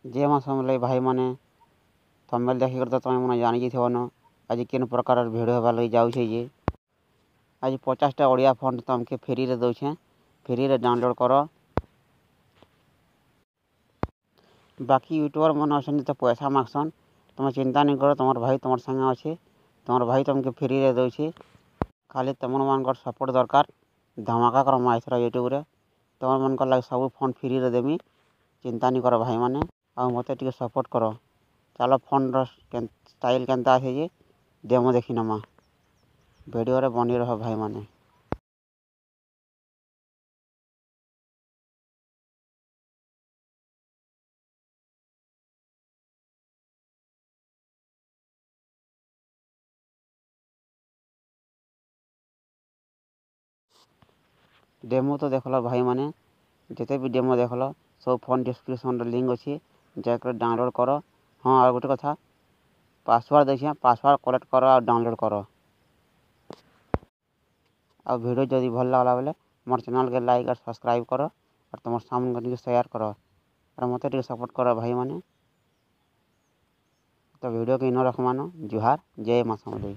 जे माँ समझ भाई मैंने थंबनेल देखिकर तो तुम मैंने जानी न आज केन प्रकार भिडियो हबार लगे जाऊे जे आज 50टा ओडिया फंड तुमके फ्री रे दौछे फ्री रे डाउनलोड कर। बाकी यूट्यूबर मन अच्छा तो पैसा मागसन तुम चिंता नहीं कर तुम भाई तुम संगे अच्छे तुम भाई तुमके फ्री रे दौछे खाली तुम मान सपोर्ट दरकार धमाका कर माइथरा यूट्यूब रे तुम मन लगे सब फंड फ्री रे देमी चिंता नहीं कर भाई मैंने आ मत टे सपोर्ट कर चलो फंड स्टाइल केनता आसे जे डेमो देखी नमा वीडियो रे बनी रह भाई मैंने। डेमो तो देखल भाई मैंने जिते भी डेमो देखल सब फोन डिस्क्रिप्शन लिंक अच्छी जाकर डाउनलोड कर। हाँ और गोटे कथा पासवर्ड देखिए पासवर्ड कलेक्ट कर और डाउनलोड कर और वीडियो जदि भल लगला बेले मोर चैनल के लाइक और सब्सक्राइब कर और तुम सामने शेयर कर और मत सपोर्ट कर भाई मैंने। तो वीडियो के इन रख मान जुहार जय माँ समलेई।